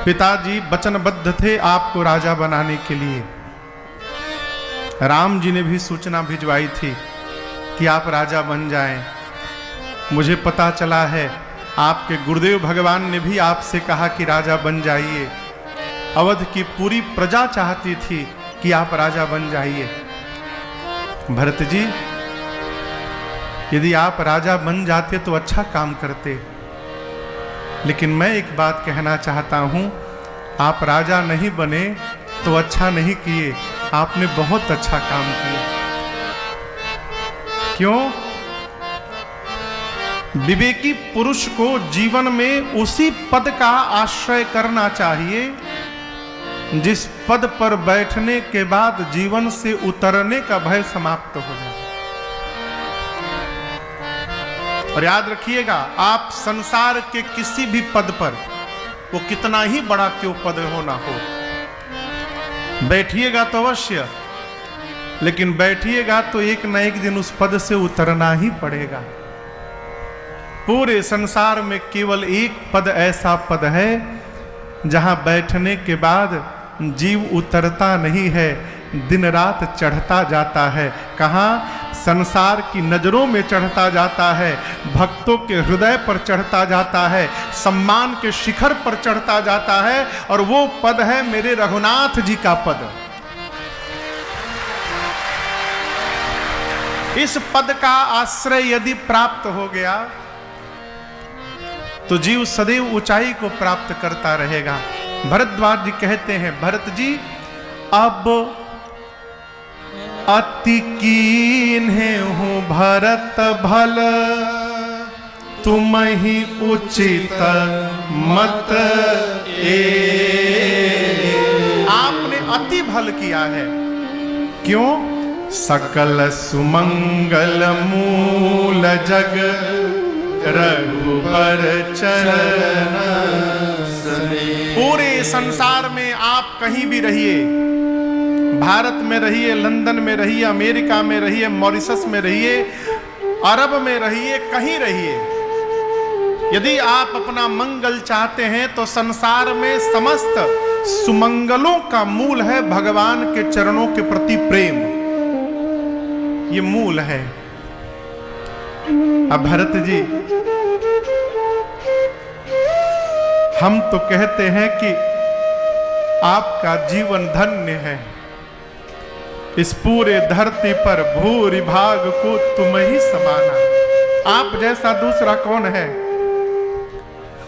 पिताजी वचनबद्ध थे आपको राजा बनाने के लिए। राम जी ने भी सूचना भिजवाई थी कि आप राजा बन जाएं। मुझे पता चला है आपके गुरुदेव भगवान ने भी आपसे कहा कि राजा बन जाइए। अवध की पूरी प्रजा चाहती थी कि आप राजा बन जाइए। भरत जी, यदि आप राजा बन जाते तो अच्छा काम करते, लेकिन मैं एक बात कहना चाहता हूं, आप राजा नहीं बने तो अच्छा नहीं किए, आपने बहुत अच्छा काम किया। क्यों? विवेकी पुरुष को जीवन में उसी पद का आश्रय करना चाहिए जिस पद पर बैठने के बाद जीवन से उतरने का भय समाप्त हो जाए। और याद रखिएगा, आप संसार के किसी भी पद पर, वो कितना ही बड़ा क्यों पद हो ना हो, बैठिएगा तो अवश्य, लेकिन बैठिएगा तो एक न एक दिन उस पद से उतरना ही पड़ेगा। पूरे संसार में केवल एक पद ऐसा पद है जहां बैठने के बाद जीव उतरता नहीं है, दिन रात चढ़ता जाता है। कहां? संसार की नजरों में चढ़ता जाता है, भक्तों के हृदय पर चढ़ता जाता है, सम्मान के शिखर पर चढ़ता जाता है, और वो पद है मेरे रघुनाथ जी का पद। इस पद का आश्रय यदि प्राप्त हो गया तो जीव सदैव ऊंचाई को प्राप्त करता रहेगा। भरद्वाज जी कहते हैं, भरत जी अब अति कीन्हे हूँ भरत भल, तुम ही उचित मत आपने अति भल किया है। क्यों? सकल सुमंगल मूल जग रघुबर चरण। पूरे संसार में आप कहीं भी रहिए, भारत में रहिए, लंदन में रहिए, अमेरिका में रहिए, मॉरिशस में रहिए, अरब में रहिए, कहीं रहिए, यदि आप अपना मंगल चाहते हैं तो संसार में समस्त सुमंगलों का मूल है भगवान के चरणों के प्रति प्रेम। ये मूल है। अब भरत जी, हम तो कहते हैं कि आपका जीवन धन्य है। इस पूरे धरती पर भूरि भाग को तुम ही समाना, आप जैसा दूसरा कौन है?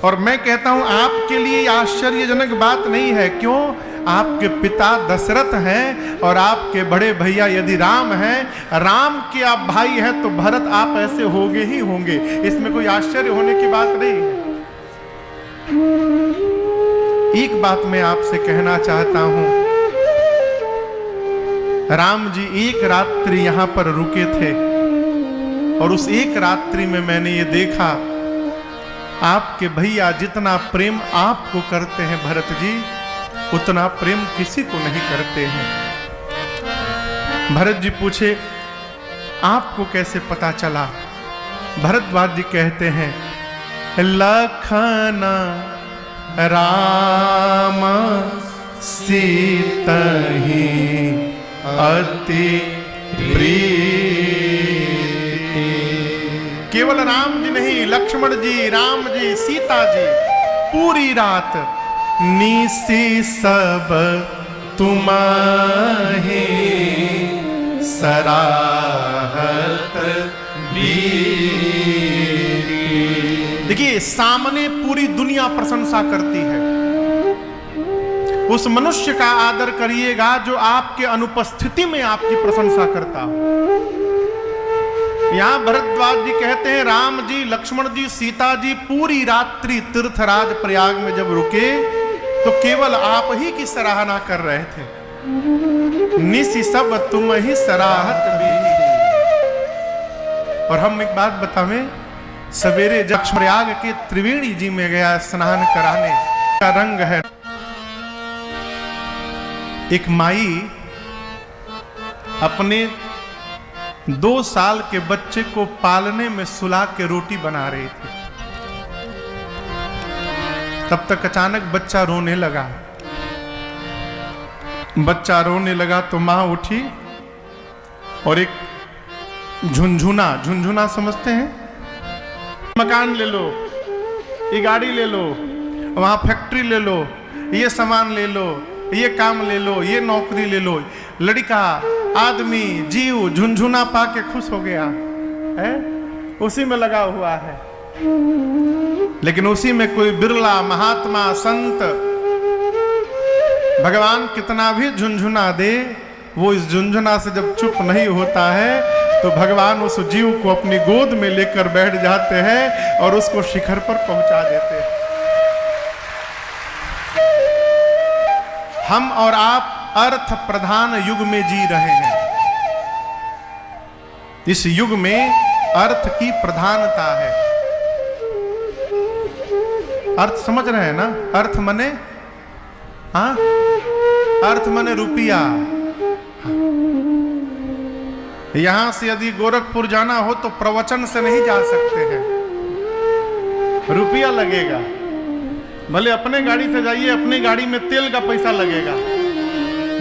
और मैं कहता हूं आपके लिए आश्चर्यजनक बात नहीं है। क्यों? आपके पिता दशरथ हैं और आपके बड़े भैया यदि राम हैं, राम के आप भाई हैं, तो भरत आप ऐसे होंगे ही होंगे, इसमें कोई आश्चर्य होने की बात नहीं है। एक बात मैं आपसे कहना चाहता हूं, राम जी एक रात्रि यहां पर रुके थे, और उस एक रात्रि में मैंने ये देखा, आपके भैया जितना प्रेम आपको करते हैं भरत जी, उतना प्रेम किसी को नहीं करते हैं। भरत जी पूछे, आपको कैसे पता चला? भरद्वाज जी कहते हैं, लखन राम सीतहि अति प्रीति। केवल राम जी नहीं, लक्ष्मण जी, राम जी, सीता जी पूरी रात निसी सब तुम्हारी सराहत बीती। देखिए, सामने पूरी दुनिया प्रशंसा करती है, उस मनुष्य का आदर करिएगा जो आपके अनुपस्थिति में आपकी प्रशंसा करता हो। यहां भरद्वाज जी कहते हैं, राम जी, लक्ष्मण जी, सीता जी पूरी रात्रि तीर्थराज प्रयाग में जब रुके तो केवल आप ही की सराहना कर रहे थे। निसी सब तुम ही सराहत भी। और हम एक बात बतावें, सवेरे जब प्रयाग के त्रिवेणी जी में गया स्नान कराने, का रंग है, एक माई अपने 2 साल के बच्चे को पालने में सुला के रोटी बना रही थी। तब तक अचानक बच्चा रोने लगा। बच्चा रोने लगा तो मां उठी और एक झुनझुना समझते हैं, मकान ले लो, ये गाड़ी ले लो, वहां फैक्ट्री ले लो, ये सामान ले लो, ये काम ले लो, ये नौकरी ले लो। लड़का, आदमी, जीव झुनझुना पाके खुश हो गया है, उसी में लगा हुआ है। लेकिन उसी में कोई बिरला महात्मा संत भगवान कितना भी झुनझुना दे, वो इस झुनझुना से जब चुप नहीं होता है तो भगवान उस जीव को अपनी गोद में लेकर बैठ जाते हैं और उसको शिखर पर पहुंचा देते हैं। हम और आप अर्थ प्रधान युग में जी रहे हैं। इस युग में अर्थ की प्रधानता है। अर्थ समझ रहे हैं ना? अर्थ मने, हाँ, अर्थ मने रुपया। यहां से यदि गोरखपुर जाना हो तो प्रवचन से नहीं जा सकते हैं, रुपया लगेगा। भले अपने गाड़ी से जाइए, अपनी गाड़ी में तेल का पैसा लगेगा,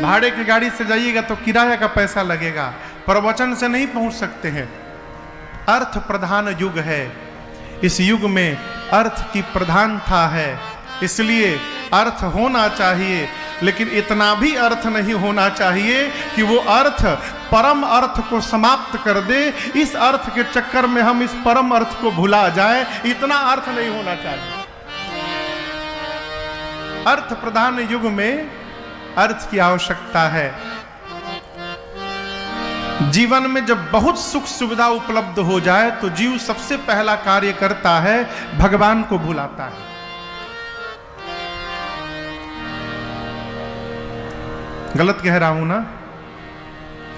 भाड़े की गाड़ी से जाइएगा तो किराया का पैसा लगेगा। प्रवचन से नहीं पहुंच सकते हैं। अर्थ प्रधान युग है। इस युग में अर्थ की प्रधानता है, इसलिए अर्थ होना चाहिए, लेकिन इतना भी अर्थ नहीं होना चाहिए कि वो अर्थ परम अर्थ को समाप्त कर दे। इस अर्थ के चक्कर में हम इस परम अर्थ को भुला जाएं, इतना अर्थ नहीं होना चाहिए। अर्थ प्रधान युग में अर्थ की आवश्यकता है। जीवन में जब बहुत सुख सुविधा उपलब्ध हो जाए तो जीव सबसे पहला कार्य करता है, भगवान को भुलाता है। गलत कह रहा हूं ना?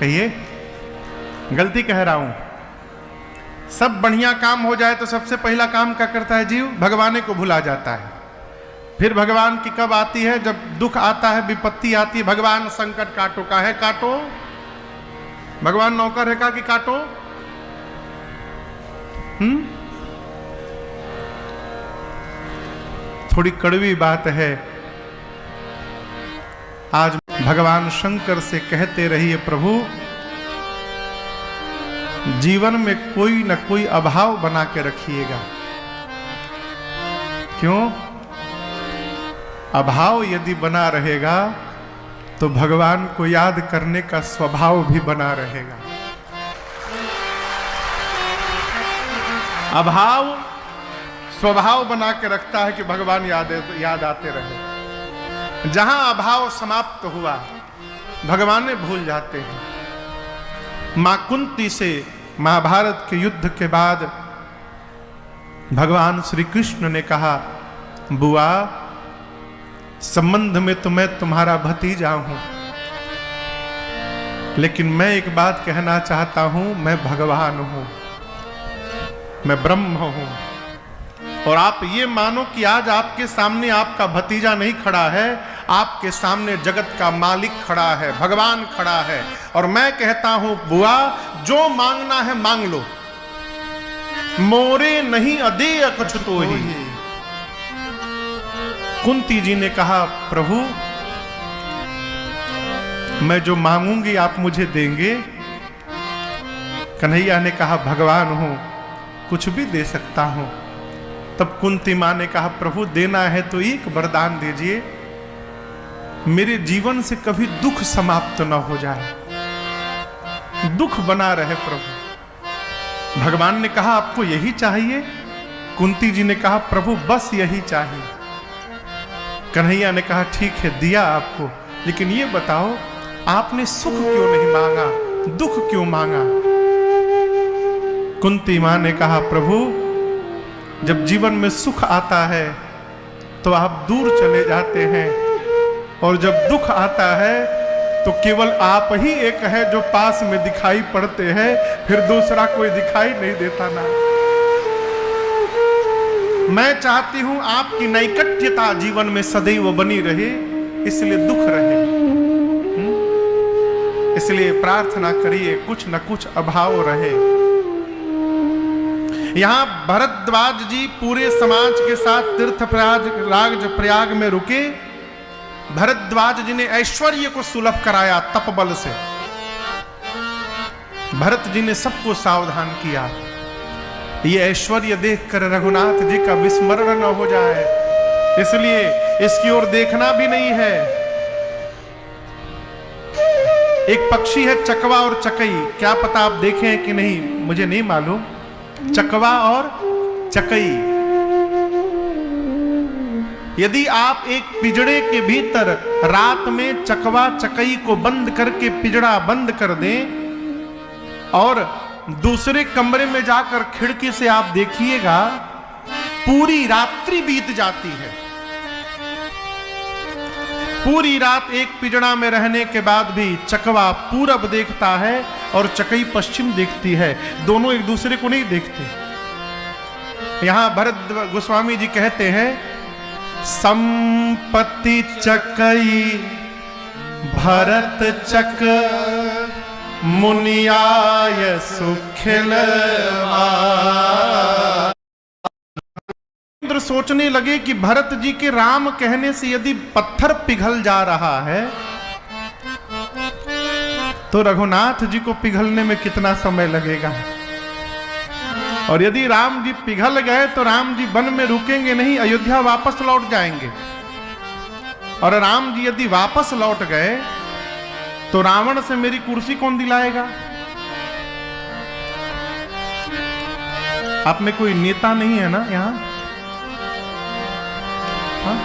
कहिए, गलती कह रहा हूं? सब बढ़िया काम हो जाए तो सबसे पहला काम क्या करता है जीव? भगवान को भुला जाता है। फिर भगवान की कब आती है? जब दुख आता है, विपत्ति आती है। भगवान संकट काटो, का है काटो? भगवान नौकर है का कि काटो? थोड़ी कड़वी बात है। आज भगवान शंकर से कहते रहिए, प्रभु जीवन में कोई न कोई अभाव बना के रखिएगा। क्यों? अभाव यदि बना रहेगा तो भगवान को याद करने का स्वभाव भी बना रहेगा। अभाव स्वभाव बना के रखता है कि भगवान याद आते रहे। जहां अभाव समाप्त हुआ, भगवान ने भूल जाते हैं। मां कुंती से महाभारत के युद्ध के बाद भगवान श्री कृष्ण ने कहा, बुआ, संबंध में तो मैं तुम्हारा भतीजा हूं, लेकिन मैं एक बात कहना चाहता हूं, मैं भगवान हूं, मैं ब्रह्म हूं। और आप ये मानो कि आज आपके सामने आपका भतीजा नहीं खड़ा है, आपके सामने जगत का मालिक खड़ा है, भगवान खड़ा है। और मैं कहता हूं, बुआ, जो मांगना है मांग लो, मोरे नहीं अदेय कुछ तो ही। कुंती जी ने कहा, प्रभु मैं जो मांगूंगी आप मुझे देंगे? कन्हैया ने कहा, भगवान हूं, कुछ भी दे सकता हूं। तब कुंती मां ने कहा, प्रभु देना है तो एक वरदान दीजिए, मेरे जीवन से कभी दुख समाप्त न हो जाए, दुख बना रहे प्रभु। भगवान ने कहा, आपको यही चाहिए? कुंती जी ने कहा, प्रभु बस यही चाहिए। कन्हैया ने कहा, ठीक है, दिया आपको, लेकिन ये बताओ आपने सुख क्यों नहीं मांगा, दुख क्यों मांगा? कुंती मां ने कहा, प्रभु जब जीवन में सुख आता है तो आप दूर चले जाते हैं, और जब दुख आता है तो केवल आप ही एक है जो पास में दिखाई पड़ते हैं, फिर दूसरा कोई दिखाई नहीं देता ना। मैं चाहती हूं आपकी नैकट्यता जीवन में सदैव बनी रहे, इसलिए दुख रहे। इसलिए प्रार्थना करिए कुछ न कुछ अभाव रहे। यहां भरद्वाज जी पूरे समाज के साथ तीर्थ प्रयाग में रुके। भरद्वाज जी ने ऐश्वर्य को सुलभ कराया तप बल से। भरत जी ने सबको सावधान किया, ये ऐश्वर्य देखकर रघुनाथ जी का विस्मरण न हो जाए, इसलिए इसकी ओर देखना भी नहीं है। एक पक्षी है चकवा और चकई, क्या पता आप देखे हैं कि नहीं, मुझे नहीं मालूम। चकवा और चकई, यदि आप एक पिंजड़े के भीतर रात में चकवा चकई को बंद करके पिंजड़ा बंद कर दें और दूसरे कमरे में जाकर खिड़की से आप देखिएगा, पूरी रात्रि बीत जाती है। पूरी रात एक पिंजड़ा में रहने के बाद भी चकवा पूरब देखता है और चकई पश्चिम देखती है, दोनों एक दूसरे को नहीं देखते। यहां भरत गोस्वामी जी कहते हैं, संपत्ति चकई भरत चक मुनियाय सुखिल। इंद्र सोचने लगे कि भरत जी के राम कहने से यदि पत्थर पिघल जा रहा है तो रघुनाथ जी को पिघलने में कितना समय लगेगा, और यदि राम जी पिघल गए तो राम जी वन में रुकेंगे नहीं, अयोध्या वापस लौट जाएंगे। और राम जी यदि वापस लौट गए तो रावण से मेरी कुर्सी कौन दिलाएगा? आप में कोई नेता नहीं है ना यहां? हाँ?